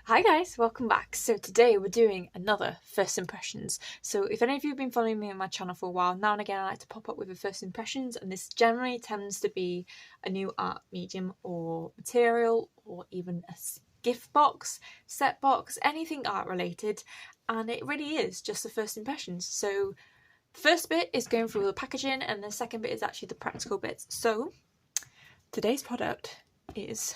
Hi guys, welcome back. So today we're doing another first impressions. So if any of you have been following me on my channel for a while, now and again I like to pop up with a first impressions, and this generally tends to be a new art medium or material or even a gift box, set box, anything art related, and it really is just the first impressions. So the first bit is going through the packaging and the second bit is actually the practical bits. So today's product is,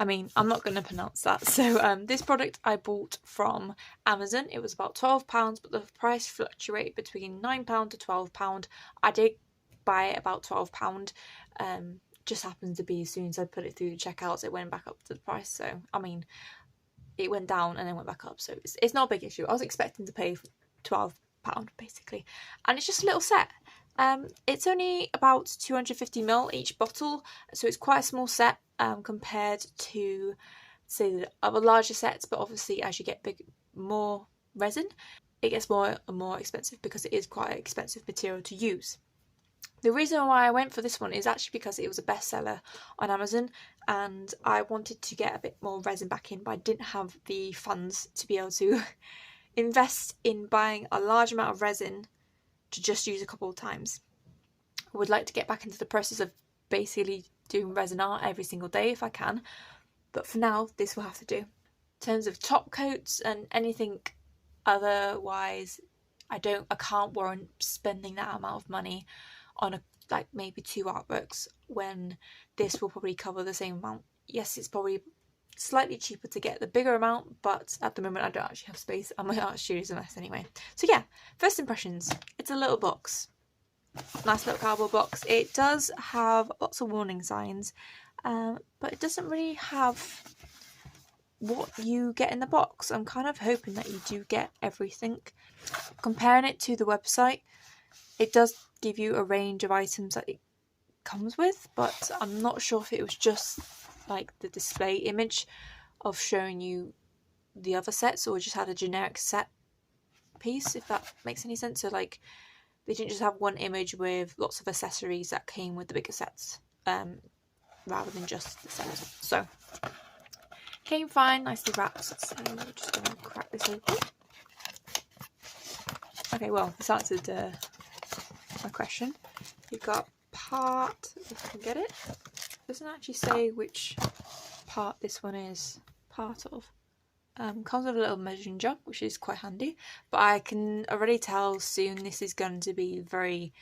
I'm not going to pronounce that. So this product I bought from Amazon. It was about £12, but the price fluctuated between £9 to £12. I did buy it about £12. Just happens to be as soon as I put it through the checkouts, it went back up to the price. So, it went down and then went back up. So it's not a big issue. I was expecting to pay £12 basically. And it's just a little set. It's only about 250ml each bottle, so it's quite a small set compared to, say, the other larger sets. But obviously, as you get more resin, it gets more and more expensive because it is quite an expensive material to use. The reason why I went for this one is actually because it was a bestseller on Amazon and I wanted to get a bit more resin back in, but I didn't have the funds to be able to invest in buying a large amount of resin to just use a couple of times. I would like to get back into the process of basically doing resin art every single day if I can, but for now this will have to do. In terms of top coats and anything otherwise, I can't warrant spending that amount of money on maybe 2 artworks when this will probably cover the same amount. Yes, it's probably slightly cheaper to get the bigger amount, but at the moment I don't actually have space and my art studio's a mess anyway. So yeah, first impressions. It's a little box. Nice little cardboard box. It does have lots of warning signs, but it doesn't really have what you get in the box. I'm kind of hoping that you do get everything. Comparing it to the website, it does give you a range of items that it comes with, but I'm not sure if it was just like the display image of showing you the other sets or just had a generic set piece, if that makes any sense. So like they didn't just have one image with lots of accessories that came with the bigger sets, rather than just the set. So came fine, nicely wrapped. So I'm just going to crack this open. Okay, well, this answered my question. You've got part, if I can get it. It doesn't actually say which part this one is part of. Comes with a little measuring jug, which is quite handy, but I can already tell soon this is going to be very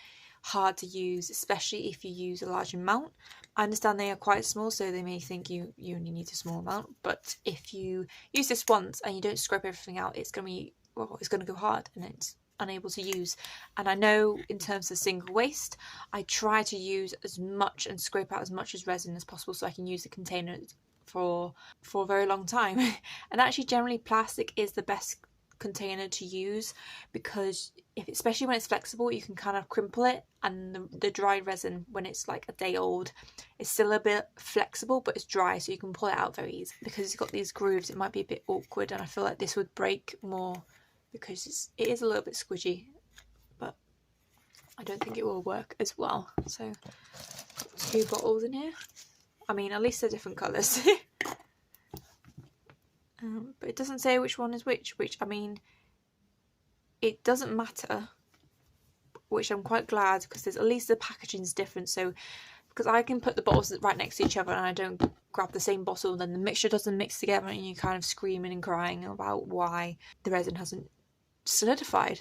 hard to use, especially if you use a large amount. I understand they are quite small, so they may think you only need a small amount, but if you use this once and you don't scrape everything out, it's going to go hard and it's unable to use. And I know in terms of single waste, I try to use as much and scrape out as much as resin as possible so I can use the container for a very long time. And actually generally plastic is the best container to use because especially when it's flexible, you can kind of crimple it, and the dry resin, when it's like a day old, is still a bit flexible but it's dry, so you can pull it out very easily. Because it's got these grooves, it might be a bit awkward, and I feel like this would break more because it is a little bit squidgy, but I don't think it will work as well. So 2 bottles in here. At least they're different colours. But it doesn't say which one is which, it doesn't matter, which I'm quite glad, because there's at least the packaging's different. So because I can put the bottles right next to each other and I don't grab the same bottle, then the mixture doesn't mix together and you're kind of screaming and crying about why the resin hasn't solidified.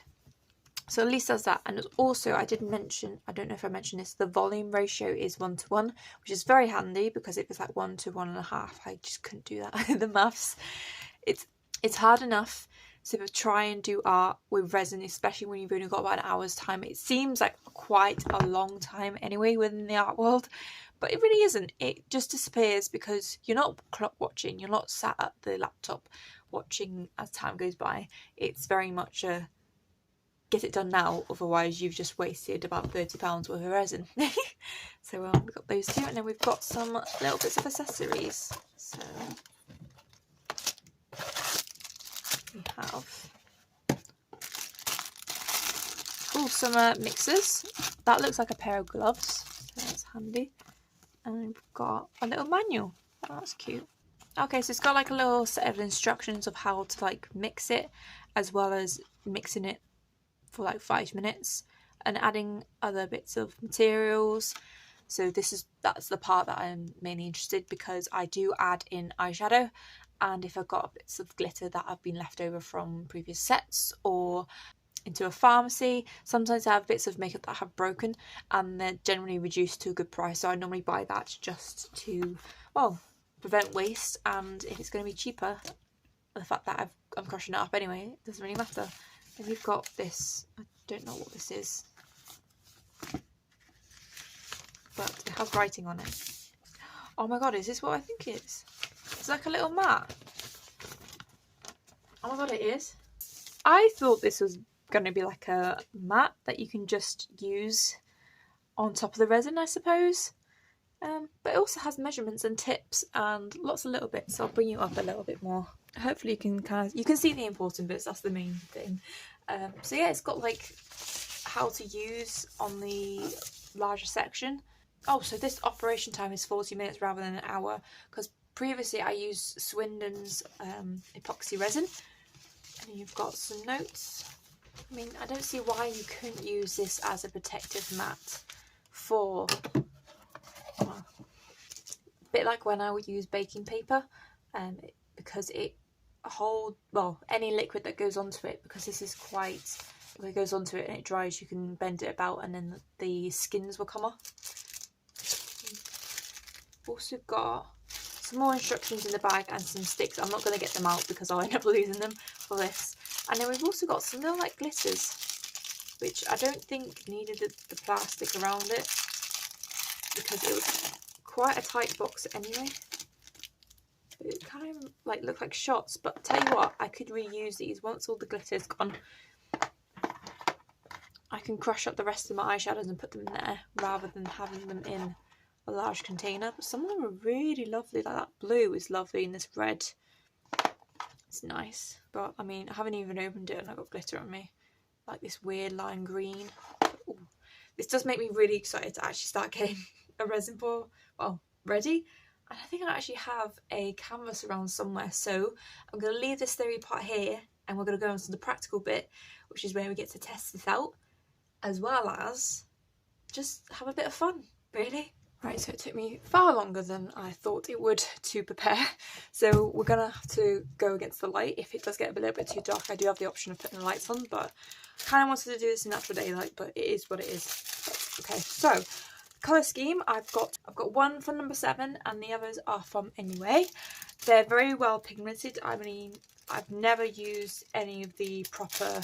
So at least does that. And also, I did mention, I don't know if I mentioned this, the volume ratio is 1:1, which is very handy because it was like 1 to 1.5. I just couldn't do that. The maths. It's hard enough to try and do art with resin, especially when you've only got about an hour's time. It seems like quite a long time anyway within the art world, but it really isn't. It just disappears because you're not clock watching. You're not sat at the laptop watching as time goes by. It's very much a get it done now, otherwise you've just wasted about £30 worth of resin. So we've got those 2, and then we've got some little bits of accessories. So we have some mixers. That looks like a pair of gloves, so that's handy. And we've got a little manual. Oh, that's cute. Okay, so it's got like a little set of instructions of how to like mix it, as well as mixing it for like 5 minutes and adding other bits of materials. So that's the part that I'm mainly interested, because I do add in eyeshadow, and if I've got bits of glitter that have been left over from previous sets or into a pharmacy, sometimes I have bits of makeup that have broken and they're generally reduced to a good price, so I normally buy that just to, well, prevent waste. And if it's going to be cheaper, the fact that I'm crushing it up anyway, it doesn't really matter. And we've got this, I don't know what this is, but it has writing on it. Oh my god, is this what I think it is? It's like a little mat. Oh my god, it is. I thought this was going to be like a mat that you can just use on top of the resin, I suppose. But it also has measurements and tips and lots of little bits, so I'll bring you up a little bit more. Hopefully you can see the important bits, that's the main thing. So yeah, it's got like how to use on the larger section. Oh, so this operation time is 40 minutes rather than an hour, because previously I used Swindon's epoxy resin. And you've got some notes. I mean, I don't see why you couldn't use this as a protective mat for, well, a bit like when I would use baking paper, because it holds, well, any liquid that goes onto it, because this is quite, when it goes onto it and it dries, you can bend it about and then the skins will come off. Also got some more instructions in the bag and some sticks. I'm not going to get them out because I'll end up losing them for this. And then we've also got some little like glitters, which I don't think needed the plastic around it, because it was quite a tight box anyway. It kind of like looked like shots, but tell you what, I could reuse these once all the glitter's gone. I can crush up the rest of my eyeshadows and put them in there rather than having them in a large container. But some of them are really lovely, like that blue is lovely and this red, it's nice. But I mean, I haven't even opened it and I've got glitter on me, like this weird lime green. Ooh, this does make me really excited to actually start getting a resin pour, well, ready. And I think I actually have a canvas around somewhere, so I'm going to leave this theory part here and we're going to go on to the practical bit, which is where we get to test this out, as well as just have a bit of fun, really. Right, so it took me far longer than I thought it would to prepare, so we're going to have to go against the light. If it does get a little bit too dark, I do have the option of putting the lights on, but I kind of wanted to do this in natural daylight, but it is what it is. Okay, so colour scheme, I've got one from number 7 and the others are from Anyway. They're very well pigmented. I mean, I've never used any of the proper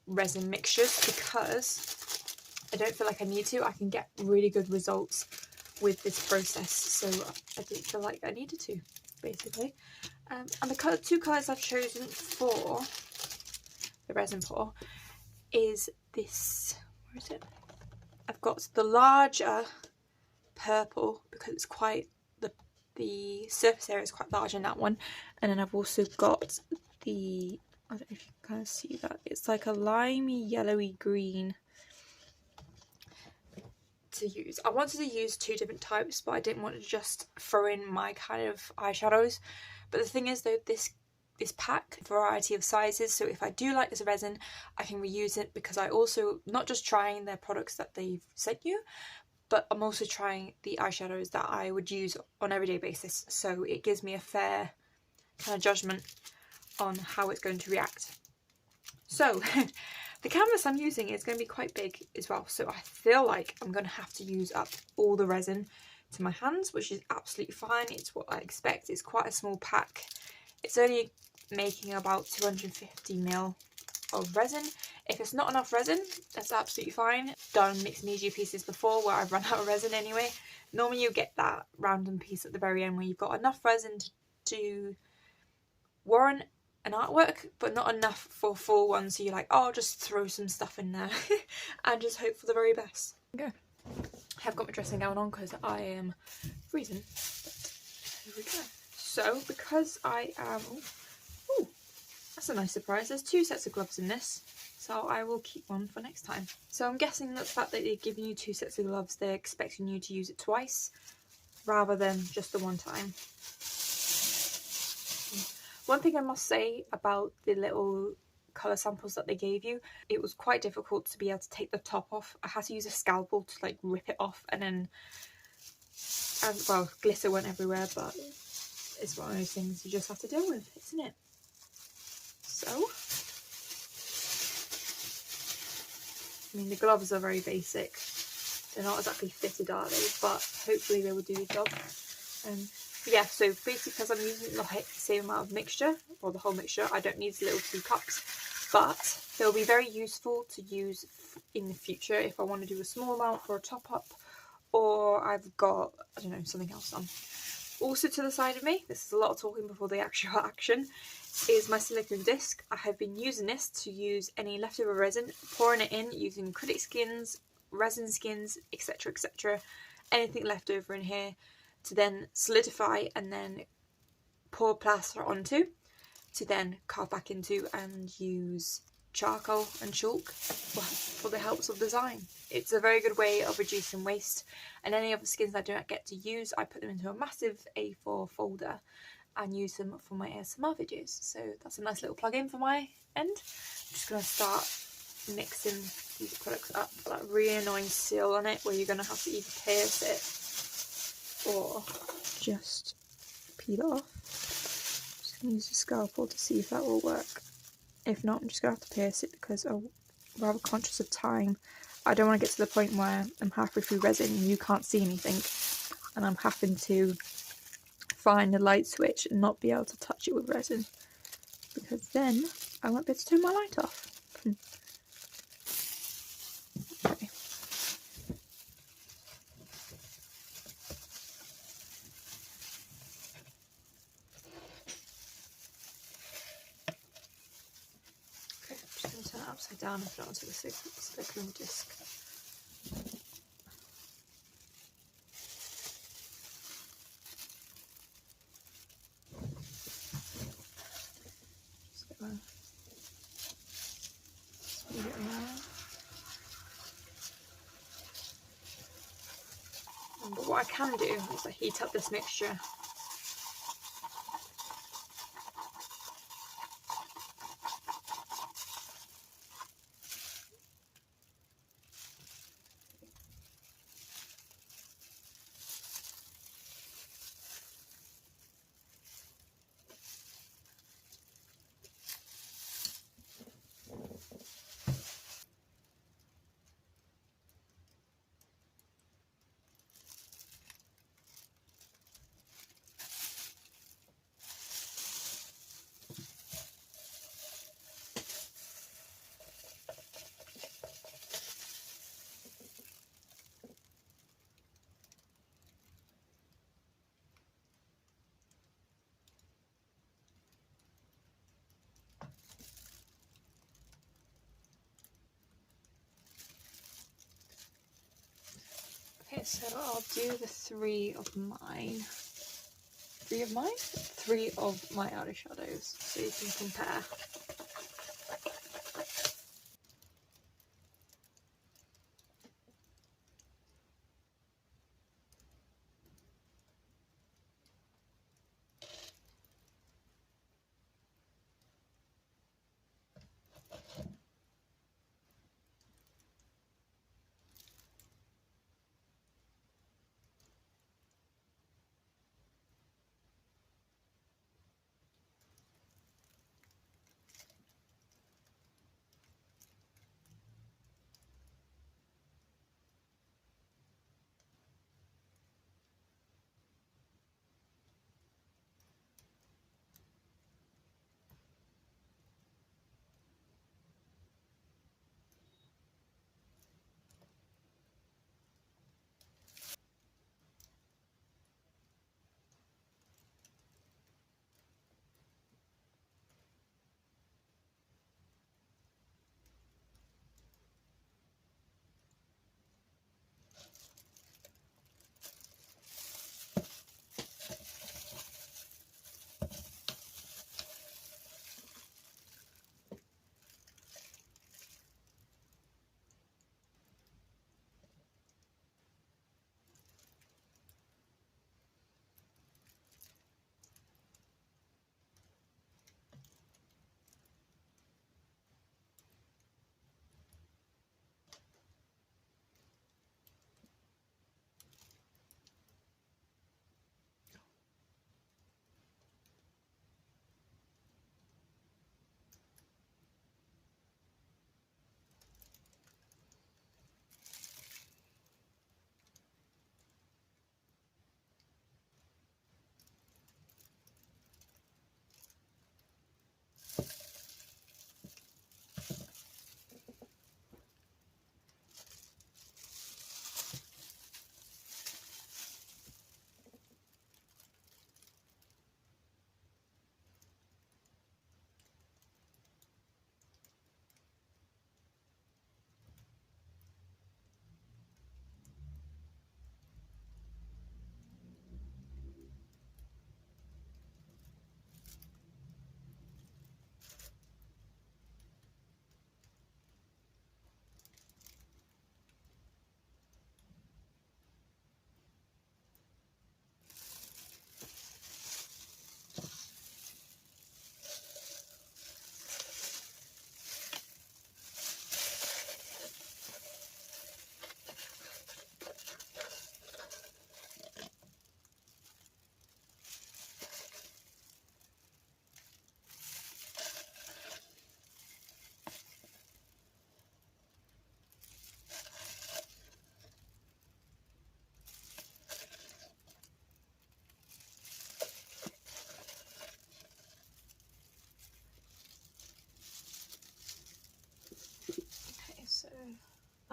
resin mixtures because I don't feel like I need to. I can get really good results with this process, so I didn't feel like I needed to, basically. And the two colours I've chosen for the resin pour is this, where is it? I've got the larger purple because it's quite, the surface area is quite large in that one. And then I've also got the, I don't know if you can kind of see that, it's like a limey yellowy green to use. I wanted to use 2 different types, but I didn't want to just throw in my kind of eyeshadows. But the thing is though, this pack, variety of sizes, so if I do like this resin, I can reuse it, because I also, not just trying their products that they've sent you, but I'm also trying the eyeshadows that I would use on an everyday basis, so it gives me a fair kind of judgment on how it's going to react. So the canvas I'm using is going to be quite big as well, so I feel like I'm going to have to use up all the resin to my hands, which is absolutely fine. It's what I expect. It's quite a small pack. It's only making about 250ml of resin. If it's not enough resin, that's absolutely fine. Done mixed media pieces before where I've run out of resin anyway. Normally you get that random piece at the very end where you've got enough resin to warrant an artwork, but not enough for full one, so you're like, oh, I'll just throw some stuff in there and just hope for the very best. Okay. I have got my dressing gown on because I am freezing. Here we go. So because I am, oh, that's a nice surprise. There's 2 sets of gloves in this, so I will keep one for next time. So I'm guessing that the fact that they're giving you 2 sets of gloves, they're expecting you to use it twice rather than just the one time. One thing I must say about the little colour samples that they gave you, it was quite difficult to be able to take the top off. I had to use a scalpel to like rip it off, and then, well, glitter went everywhere, but it's one of those things you just have to deal with, isn't it? So, I mean, the gloves are very basic. They're not exactly fitted, are they? But hopefully they will do the job. Yeah, so basically because I'm using the same amount of mixture, or the whole mixture, I don't need little 2 cups. But they'll be very useful to use in the future if I want to do a small amount for a top up, or I've got, I don't know, something else on. Also to the side of me, this is a lot of talking before the actual action, is my silicone disc. I have been using this to use any leftover resin, pouring it in using acrylic skins, resin skins, etc, etc, anything left over in here, to then solidify and then pour plaster onto, to then carve back into and use charcoal and chalk for the helps of design. It's a very good way of reducing waste, and any of the skins I don't get to use, I put them into a massive A4 folder and use them for my ASMR videos. So that's a nice little plug-in for my end. I'm just going to start mixing these products up. That really annoying seal on it where you're going to have to either pierce it or just peel it off. Just going to use a scalpel to see if that will work. If not, I'm just going to have to pierce it because I'm rather conscious of time. I don't want to get to the point where I'm halfway through resin and you can't see anything, and I'm having to find the light switch and not be able to touch it with resin, because then I won't be able to turn my light off. Okay. I'm just going to turn it upside down and put it onto the silicone disc. But what I can do is I heat up this mixture. Okay, so I'll do the three of my outer shadows so you can compare.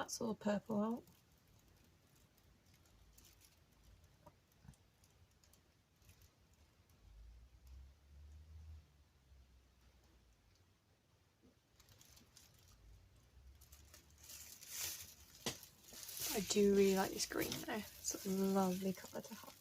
that's all purple out. I do really like this green though. It's a lovely colour to have.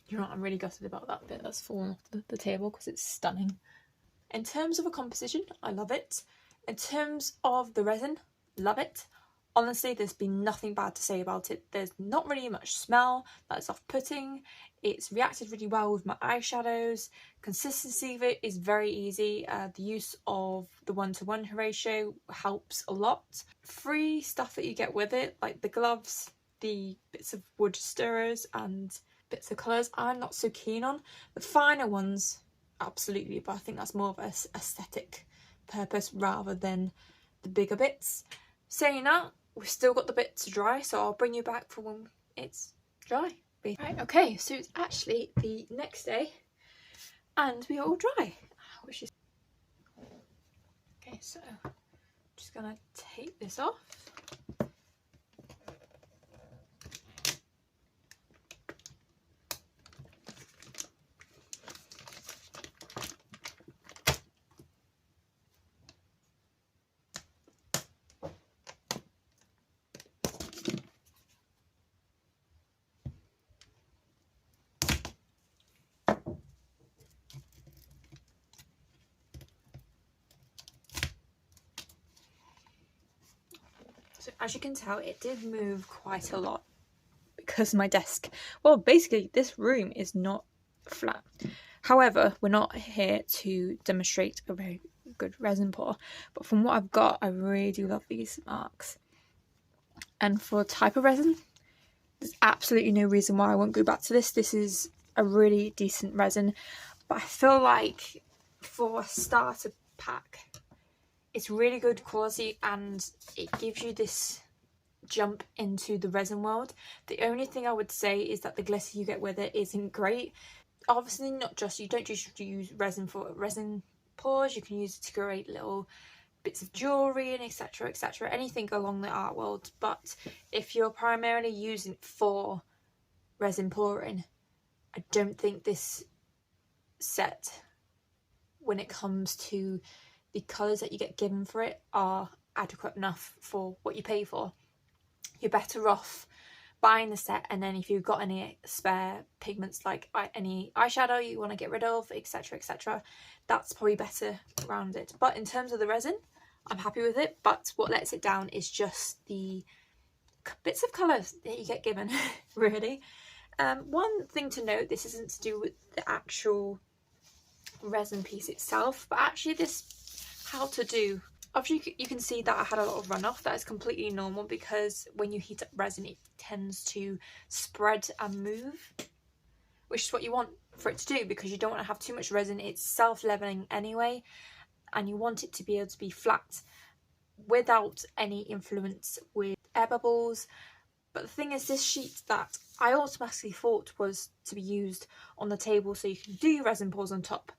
You know what, I'm really gutted about that bit that's fallen off the table because it's stunning. In terms of a composition, I love it. In terms of the resin, love it. Honestly, there's been nothing bad to say about it. There's not really much smell that's off-putting. It's reacted really well with my eyeshadows. Consistency of it is very easy. The use of the 1-to-1 ratio helps a lot. Free stuff that you get with it, like the gloves, the bits of wood stirrers and bits of colours, I'm not so keen on. The finer ones, absolutely, but I think that's more of an aesthetic purpose rather than the bigger bits. Saying that, we've still got the bit to dry, so I'll bring you back for when it's dry. Right, okay, so it's actually the next day and we are all dry, which is okay. So I'm just gonna take this off. as you can tell, it did move quite a lot because my desk, well, basically this room is not flat. However, we're not here to demonstrate a very good resin pour, but from what I've got, I really do love these marks. And for type of resin, there's absolutely no reason why I won't go back to this. This is a really decent resin, but I feel like for a starter pack, it's really good quality and it gives you this jump into the resin world. The only thing I would say is that the glitter you get with it isn't great. Obviously, you don't just use resin for resin pours, you can use it to create little bits of jewellery and etc, anything along the art world. But if you're primarily using it for resin pouring, I don't think this set, when it comes to the colours that you get given for it, are adequate enough for what you pay for. You're better off buying the set, and then if you've got any spare pigments, like any eyeshadow you want to get rid of, etc, that's probably better around it. But in terms of the resin, I'm happy with it, but what lets it down is just the bits of colours that you get given, really. One thing to note, this isn't to do with the actual resin piece itself, but actually this how to do. Obviously you can see that I had a lot of runoff. That is completely normal because when you heat up resin it tends to spread and move, which is what you want for it to do because you don't want to have too much resin. It's self-leveling anyway, and you want it to be able to be flat without any influence with air bubbles. But the thing is, this sheet that I automatically thought was to be used on the table so you can do your resin pours on top.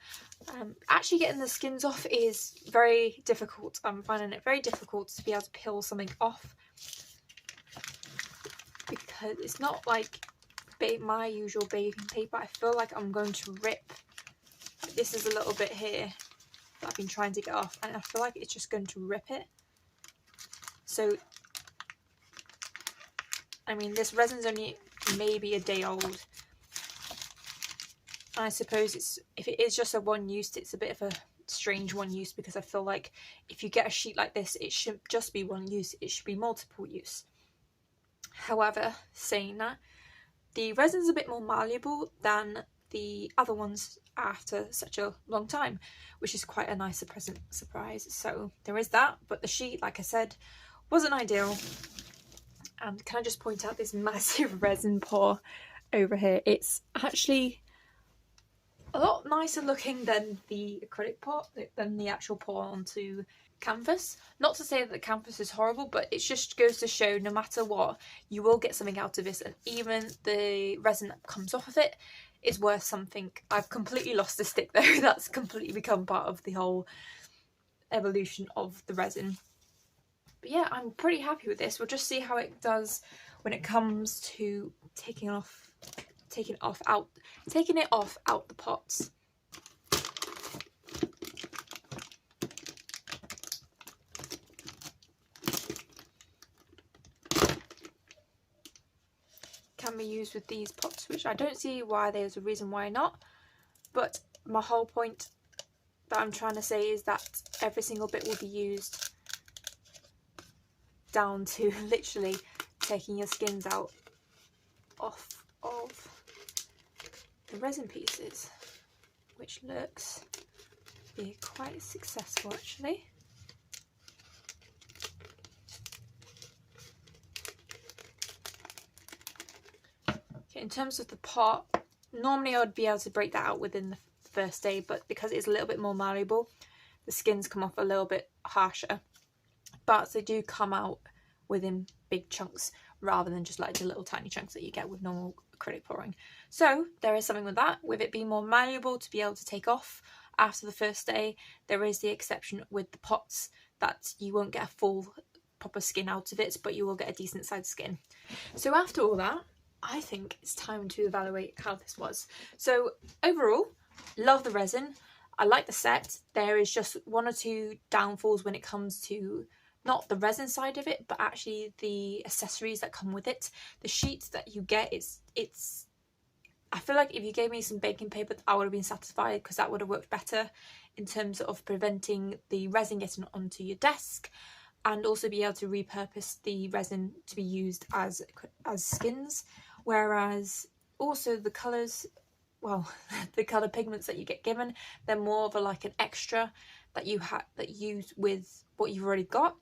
Actually getting the skins off is very difficult. I'm finding it very difficult to be able to peel something off because it's not like my usual baking paper. I feel like I'm going to rip. This is a little bit here that I've been trying to get off, and I feel like it's just going to rip it. So I mean, this resin's only maybe a day old. I suppose if it is just a one use, it's a bit of a strange one use, because I feel like if you get a sheet like this, it shouldn't just be one use, it should be multiple use. However, saying that, the resin's a bit more malleable than the other ones after such a long time, which is quite a nice present surprise. So there is that, but the sheet, like I said, wasn't ideal. And can I just point out this massive resin pour over here? It's actually a lot nicer looking than the acrylic pour, than the actual pour onto canvas. Not to say that the canvas is horrible, but it just goes to show no matter what, you will get something out of this, and even the resin that comes off of it is worth something. I've completely lost the stick though. That's completely become part of the whole evolution of the resin. But yeah, I'm pretty happy with this. We'll just see how it does when it comes to taking it off out the pots. Can be used with these pots, which I don't see why there's a reason why not. But my whole point that I'm trying to say is that every single bit will be used, down to literally taking your skins out off of the resin pieces, which looks to be quite successful actually. Okay, in terms of the pot, normally I would be able to break that out within the first day, but because it's a little bit more malleable, the skins come off a little bit harsher. But they do come out within big chunks rather than just like the little tiny chunks that you get with normal acrylic pouring. So there is something with that, with it being more malleable to be able to take off after the first day. There is the exception with the pots that you won't get a full proper skin out of it, but you will get a decent sized skin. So after all that, I think it's time to evaluate how this was. So overall, love the resin. I like the set. There is just one or two downfalls when it comes to not the resin side of it, but actually the accessories that come with it. The sheets that you get, it's I feel like if you gave me some baking paper, I would have been satisfied, because that would have worked better in terms of preventing the resin getting onto your desk. and also be able to repurpose the resin to be used as skins, whereas also the colours, well, the colour pigments that you get given, they're more of like an extra that you use with what you've already got,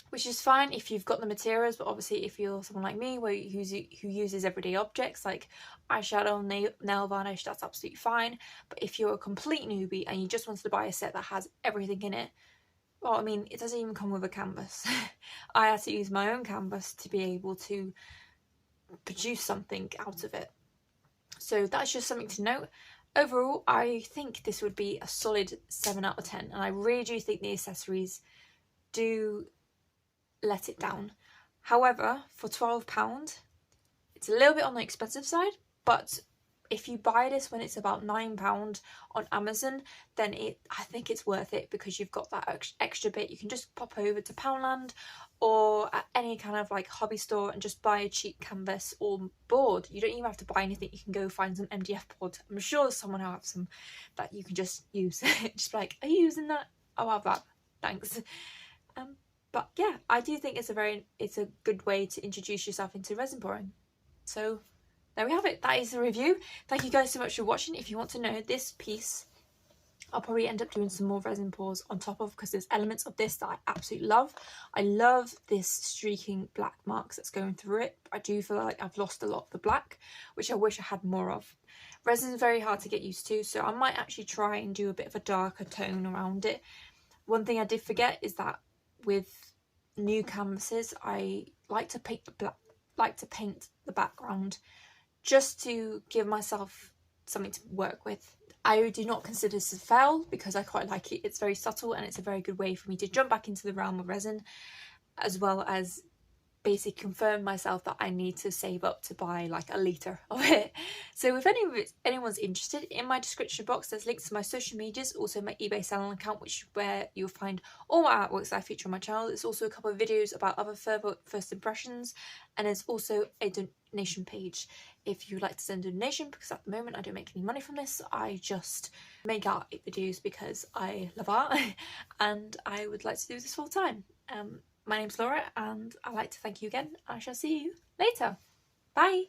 which is fine if you've got the materials. But obviously if you're someone like me who uses everyday objects like eyeshadow, nail varnish, that's absolutely fine. But if you're a complete newbie and you just wanted to buy a set that has everything in it, well, I mean, it doesn't even come with a canvas. I had to use my own canvas to be able to produce something out of it. So that's just something to note. Overall, I think this would be a solid 7 out of 10, and I really do think the accessories do let it down. However, for £12, it's a little bit on the expensive side, but if you buy this when it's about £9 on Amazon, then I think it's worth it, because you've got that extra bit. You can just pop over to Poundland or at any kind of like hobby store and just buy a cheap canvas or board. You don't even have to buy anything. You can go find some MDF board. I'm sure someone will have some that you can just use. Just be like, are you using that? I'll have that, thanks. But yeah, I do think it's a good way to introduce yourself into resin pouring. So there we have it. That is the review. Thank you guys so much for watching. If you want to know this piece, I'll probably end up doing some more resin pours on top of, because there's elements of this that I absolutely love. I love this streaking black marks that's going through it. I do feel like I've lost a lot of the black, which I wish I had more of. Resin is very hard to get used to, so I might actually try and do a bit of a darker tone around it. One thing I did forget is that with new canvases, I like to paint the background just to give myself something to work with. I do not consider this a fail, because I quite like it. It's very subtle and it's a very good way for me to jump back into the realm of resin, as well as basically confirm myself that I need to save up to buy like a litre of it. So if anyone's interested, in my description box there's links to my social medias, also my eBay selling account, which is where you'll find all my artworks that I feature on my channel. There's also a couple of videos about other further first impressions, and there's also a donation page if you'd like to send a donation, because at the moment I don't make any money from this. I just make art videos because I love art and I would like to do this full time. My name's Laura, and I'd like to thank you again. I shall see you later. Bye!